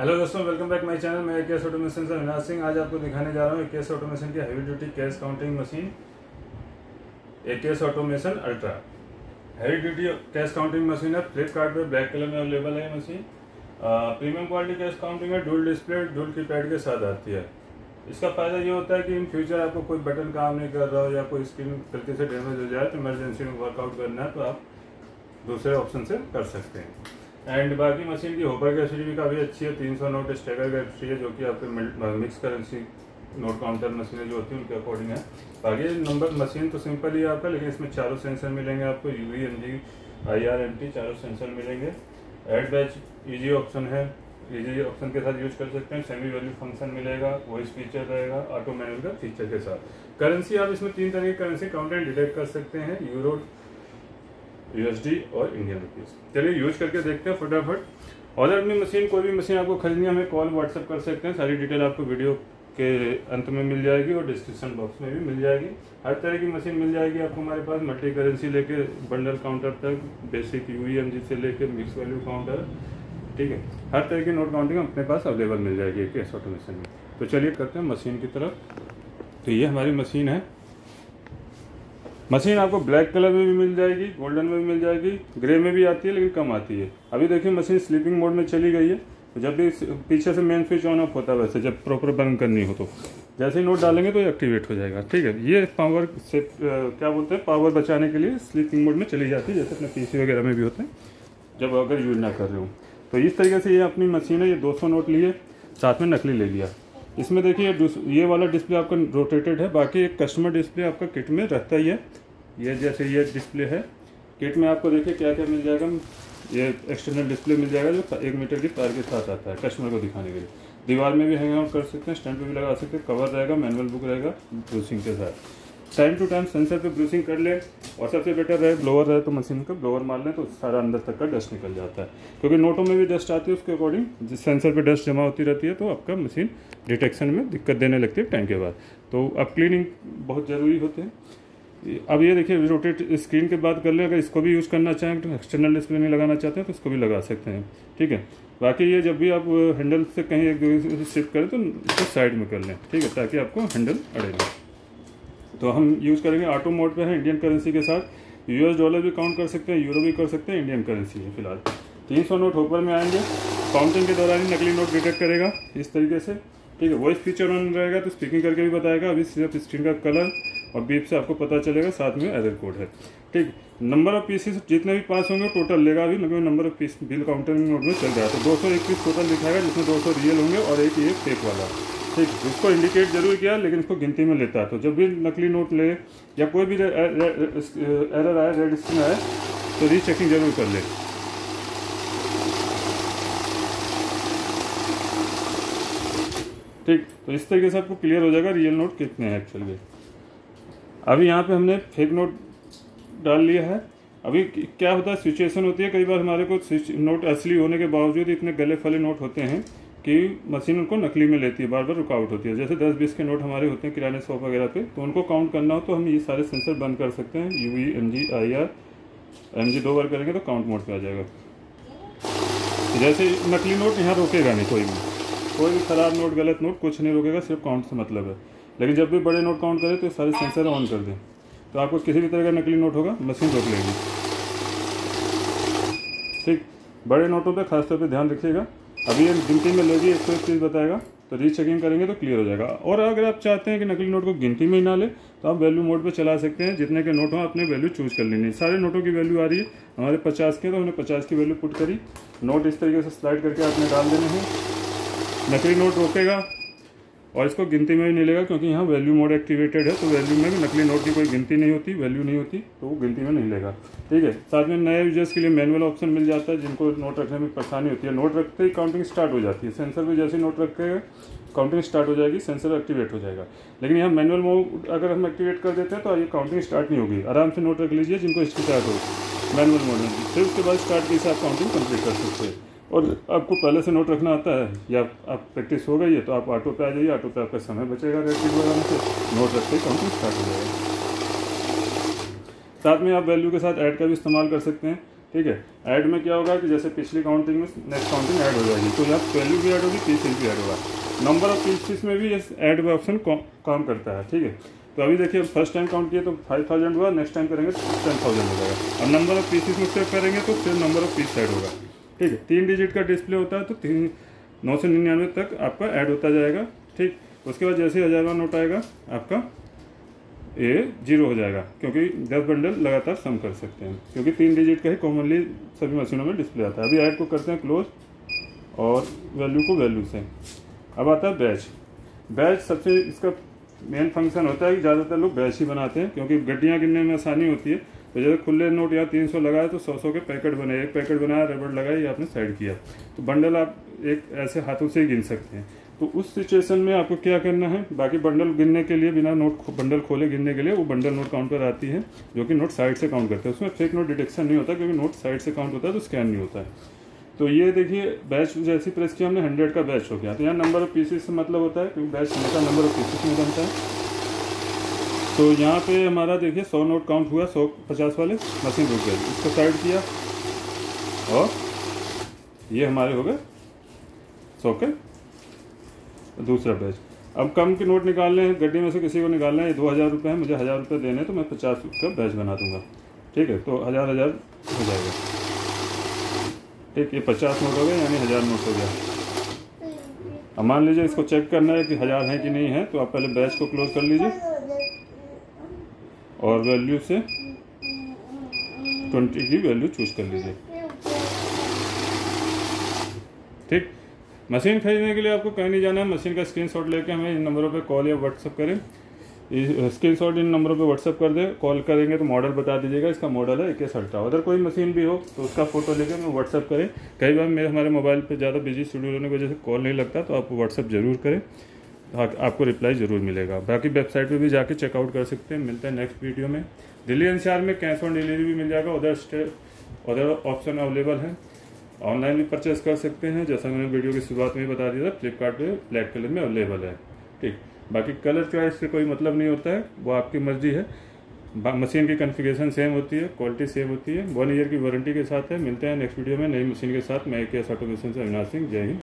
Hello दोस्तों, welcome back my channel. मैं KS automation से अविनाश सिंह। आज आपको दिखाने जा रहा हूँ केएस ऑटोमेशन की heavy duty cash counting machine KS automation ultra. Heavy duty cash counting machine है। फ्लिपकार्ट पे ब्लैक कलर में अवेलेबल है। Machine premium quality cash counting है। डुअल डिस्प्ले डुअल कीपैड के साथ आती है। इसका फायदा ये होता है कि इन फ्यूचर आपको कोई बटन काम नहीं कर रहा हो या कोई स्क्रीन गलती से डैमेज हो जाए तो इमरजेंसी में वर्कआउट करना है तो आप दूसरे ऑप्शन से कर सकते हैं। एंड बाकी मशीन की होपर कैपेसिटी भी काफ़ी अच्छी है। 300 नोट स्टेगर कैपेसिटी है, जो कि आपके मिक्स करेंसी नोट काउंटर मशीनें जो होती हैं उनके अकॉर्डिंग है। बाकी नंबर मशीन तो सिंपल ही है आपका, लेकिन इसमें चारों सेंसर मिलेंगे आपको। UV, MG, IR, MT चारों सेंसर मिलेंगे। एड बैच ईजी ऑप्शन है, ईजी ऑप्शन के साथ यूज कर सकते हैं। सेमी वैल्यू फंक्शन मिलेगा, वॉइस फीचर रहेगा, ऑटो मैनुअल का फीचर के साथ। करेंसी आप इसमें 3 तरह की करेंसी काउंट एंड डिटेक्ट कर सकते हैं, यूरो, USD और इंडियन रुपीज। चलिए यूज करके देखते हैं फटाफट। और अपनी मशीन कोई भी मशीन आपको खरीदनी है हमें कॉल व्हाट्सएप कर सकते हैं। सारी डिटेल आपको वीडियो के अंत में मिल जाएगी और डिस्क्रिप्शन बॉक्स में भी मिल जाएगी। हर तरह की मशीन मिल जाएगी आपको हमारे पास, मल्टी करेंसी लेके बंडल काउंटर तक, बेसिक UV, MG से लेके मिक्स वैल्यू काउंटर, ठीक है। हर तरह की नोट काउंटिंग अपने पास अवेलेबल मिल जाएगी केएस ऑटोमेशन में। तो चलिए करते हैं मशीन की तरफ। तो ये हमारी मशीन है। मशीन आपको ब्लैक कलर में भी मिल जाएगी, गोल्डन में भी मिल जाएगी, ग्रे में भी आती है लेकिन कम आती है। अभी देखिए मशीन स्लीपिंग मोड में चली गई है। तो जब भी पीछे से मेन स्विच ऑन ऑफ होता है, वैसे जब प्रॉपर बंद करनी हो तो जैसे ही नोट डालेंगे तो ये एक्टिवेट हो जाएगा, ठीक है। ये पावर से क्या बोलते हैं, पावर बचाने के लिए स्लीपिंग मोड में चली जाती है, जैसे अपने PC वगैरह में भी होते हैं जब अगर यूज ना कर रहे हो। तो इस तरीके से ये अपनी मशीन है। ये 200 नोट लिए, साथ में नकली ले लिया। इसमें देखिए ये वाला डिस्प्ले आपका रोटेटेड है। बाकी एक कस्टमर डिस्प्ले आपका किट में रहता ही है। ये जैसे ये डिस्प्ले है किट में, आपको देखिए क्या क्या मिल जाएगा। ये एक्सटर्नल डिस्प्ले मिल जाएगा जो 1 मीटर की तार के साथ आता है कस्टमर को दिखाने के लिए। दीवार में भी हैंग आउट कर सकते हैं, स्टैंड पे भी लगा सकते हैं। कवर रहेगा, मैनुअल बुक रहेगा ब्रूसिंग के साथ। टाइम टू टाइम सेंसर पे ब्रूसिंग कर ले, और सबसे बेटर रहे ब्लोअर रहे तो मशीन का ब्लोअर मार लें तो सारा अंदर तक का डस्ट निकल जाता है। क्योंकि नोटों में भी डस्ट आती है, उसके अकॉर्डिंग जिस सेंसर पे डस्ट जमा होती रहती है तो आपका मशीन डिटेक्शन में दिक्कत देने लगती है टाइम के बाद। तो अब क्लीनिंग बहुत ज़रूरी होते हैं। अब ये देखिए रोटेट स्क्रीन की बात कर ले, अगर इसको भी यूज़ करना चाहें तो एक्सटर्नल डिस्प्ले नहीं लगाना चाहते हैं तो इसको भी लगा सकते हैं, ठीक है। बाकी ये जब भी आप हैंडल से कहीं एक जगह से शिफ्ट करें तो इसको साइड में कर लें, ठीक है, ताकि आपको हैंडल अड़े ना। तो हम यूज़ करेंगे ऑटो मोड पे है, इंडियन करेंसी के साथ। US डॉलर भी काउंट कर सकते हैं, यूरो भी कर सकते हैं, इंडियन करेंसी है फिलहाल। 300 नोट होपर में आएंगे। काउंटिंग के दौरान ही नकली नोट डिटेक्ट करेगा इस तरीके से, ठीक है। वॉइस फीचर ऑन रहेगा तो स्पीकिंग करके भी बताएगा। अभी सिर्फ स्क्रीन का कलर और बीप से आपको पता चलेगा, साथ में एरर कोड है, ठीक। नंबर ऑफ पीसेस जितने भी पास होंगे टोटल लेगा। अभी number of peace bill counting mode में चल रहा है। तो 201 पीस टोटल दिखाएगा, जिसमें 200 रियल होंगे और एक ये फेक वाला, ठीक। इसको इंडिकेट जरूर किया लेकिन इसको गिनती में लेता है। तो जब भी नकली नोट ले या कोई भी एरर आए, रेड स्क्रीन आए, तो रीचेकिंग जरूर कर ले, ठीक। तो इस तरीके से आपको क्लियर हो जाएगा रियल नोट कितने हैं एक्चुअल में। अभी यहाँ पे हमने फेक नोट डाल लिया है। अभी क्या होता है, सिचुएशन होती है कई बार हमारे को नोट असली होने के बावजूद इतने गले फले नोट होते हैं कि मशीन उनको नकली में लेती है, बार बार रुकावट होती है। जैसे 10-20 के नोट हमारे होते हैं किराने शॉप वगैरह पे, तो उनको काउंट करना हो तो हम ये सारे सेंसर बंद कर सकते हैं। UV, MG, IR, MG 2 बार करेंगे तो काउंट मोड पे आ जाएगा। जैसे नकली नोट यहाँ रोकेगा नहीं, कोई भी खराब नोट, गलत नोट कुछ नहीं रोकेगा, सिर्फ काउंट से मतलब है। लेकिन जब भी बड़े नोट काउंट करें तो सारे सेंसर ऑन कर दें, तो आपको किसी भी तरह का नकली नोट होगा मशीन रोक लेगी, ठीक। बड़े नोटों पे खासतौर पे ध्यान रखिएगा। अभी ये गिनती में लेगी 101 चीज़ बताएगा, तो रीचेकिंग करेंगे तो क्लियर हो जाएगा। और अगर आप चाहते हैं कि नकली नोट को गिनती में ही ना ले तो आप वैल्यू मोड पे चला सकते हैं। जितने के नोट हो अपने वैल्यू चूज कर लेनी। सारे नोटों की वैल्यू आ रही है हमारे 50 के, तो हमने 50 की वैल्यू पुट करी। नोट इस तरीके से स्लाइड करके आपने डाल देने हैं। नकली नोट रोकेगा और इसको गिनती में भी नहीं लेगा, क्योंकि यहाँ वैल्यू मोड एक्टिवेटेड है। तो वैल्यू में भी नकली नोट की कोई गिनती नहीं होती, वैल्यू नहीं होती, तो वो गिनती में नहीं लेगा, ठीक है। साथ में नए यूजर्स के लिए मैनुअल ऑप्शन मिल जाता है, जिनको नोट रखने में परेशानी होती है। नोट रखते ही काउंटिंग स्टार्ट हो जाती है। सेंसर पे जैसे नोट रखते हैं काउंटिंग स्टार्ट हो जाएगी, सेंसर एक्टिवेट हो जाएगा। लेकिन यहाँ मैनुअल मोड अगर हम एक्टिवेट कर देते हैं तो ये काउंटिंग स्टार्ट नहीं होगी। आराम से नोट रख लीजिए जिनको स्टार्ट हो मैनुअल मोड में, फिर उसके बाद स्टार्ट की आप काउंटिंग कंप्लीट कर सकते हैं। और आपको पहले से नोट रखना आता है या आप प्रैक्टिस हो गई है तो आप ऑटो पे आ जाइए। ऑटो पे आपका समय बचेगा रेड लगाने से, नोट रखते ही काउंटिंग स्टार्ट हो जाएगा। साथ में आप वैल्यू के साथ ऐड का भी इस्तेमाल कर सकते हैं। ठीक है। ऐड में क्या होगा कि जैसे पिछली काउंटिंग में नेक्स्ट काउंटिंग ऐड हो जाएगी, तो यहाँ वैल्यू भी ऐड होगी, पीस भी ऐड होगा। नंबर ऑफ पीसेस में भी ये ऐड ऑप्शन काम करता है, ठीक है। तो अभी देखिए फर्स्ट टाइम काउंट किया तो 5000 हुआ, नेक्स्ट टाइम करेंगे तो 10,000 हो जाएगा। अब नंबर ऑफ पीसेस में सेव करेंगे तो फिर नंबर ऑफ पीस ऐड होगा, ठीक है। 3 डिजिट का डिस्प्ले होता है तो 999 तक आपका ऐड होता जाएगा, ठीक। उसके बाद जैसे 1000वां नोट आएगा आपका ये 0 हो जाएगा, क्योंकि 10 बंडल लगातार सम कर सकते हैं, क्योंकि 3 डिजिट का ही कॉमनली सभी मशीनों में डिस्प्ले आता है। अभी ऐड को करते हैं क्लोज और वैल्यू को वैल्यू से। अब आता है बैच। बैच सबसे इसका मेन फंक्शन होता है कि ज़्यादातर लोग बैच ही बनाते हैं, क्योंकि गड्डियाँ गिनने में आसानी होती है। तो जैसे खुले नोट या 300 लगाए तो 100 के पैकेट बने, एक पैकेट बनाया, रबड़ लगाई, आपने साइड किया, तो बंडल आप एक ऐसे हाथों से ही गिन सकते हैं। तो उस सिचुएशन में आपको क्या करना है, बाकी बंडल गिनने के लिए बिना नोट बंडल खोले गिनने के लिए वो बंडल नोट काउंटर आती है, जो कि नोट साइड से काउंट करते हैं। उसमें फेक नोट डिटेक्शन नहीं होता, क्योंकि नोट साइड से काउंट होता है तो स्कैन नहीं होता है। तो ये देखिए बैच जैसी प्रेस किया हमने 100 का बैच हो गया। तो यहाँ नंबर ऑफ पीसेस से मतलब होता है, क्योंकि बैच हमेशा नंबर ऑफ पीसेस में बनता है। तो यहाँ पे हमारा देखिए 100 नोट काउंट हुआ, 150 वाले, मशीन रुक गई, इसको साइड किया और ये हमारे हो गए 100 के दूसरा बैच। अब कम के नोट निकालने हैं, गड्डी में से किसी को निकालना है, ये 2000 रुपये है, मुझे 1000 रुपये देने, तो मैं 50 का बैच बना दूंगा, ठीक है। तो 1000 हो जाएगा, ठीक। ये 50 नोट हो गए, यानी 1000 नोट हो गया। अब मान लीजिए इसको चेक करना है कि 1000 है कि नहीं है, तो आप पहले बैच को क्लोज कर लीजिए और वैल्यू से 20 की वैल्यू चूज कर लीजिए, ठीक। मशीन खरीदने के लिए आपको कहीं नहीं जाना है, मशीन का स्क्रीनशॉट लेके हमें इन नंबरों पे कॉल या व्हाट्सअप करें। स्क्रीनशॉट इन नंबरों पे व्हाट्सअप कर दें, कॉल करेंगे तो मॉडल बता दीजिएगा, इसका मॉडल है AK अल्ट्रा। अगर कोई मशीन भी हो तो उसका फोटो लेके हमें व्हाट्सअप करें। कई बार हमारे मोबाइल पे ज़्यादा बिजी शेड्यूल होने की वजह से कॉल नहीं लगता, तो आप व्हाट्सअप जरूर करें, आपको रिप्लाई ज़रूर मिलेगा। बाकी वेबसाइट पे भी जाके चेकआउट कर सकते हैं। मिलते हैं नेक्स्ट वीडियो में। दिल्ली NCR में कैश ऑन डिलीवरी भी मिल जाएगा, उधर ऑप्शन अवेलेबल है, ऑनलाइन भी परचेस कर सकते हैं। जैसा मैंने वीडियो की शुरुआत में बता दिया था, फ्लिपकार्ट पे ब्लैक कलर में अवेलेबल है, ठीक। बाकी कलर चॉइस से कोई मतलब नहीं होता है, वो आपकी मर्जी है। मशीन की कॉन्फ़िगरेशन सेम होती है, क्वालिटी सेम होती है, 1 ईयर की वारंटी के साथ है। मिलते हैं नेक्स्ट वीडियो में नई मशीन के साथ। मैं AKS ऑटोमेशन से अविनाश सिंह, जय हिंद।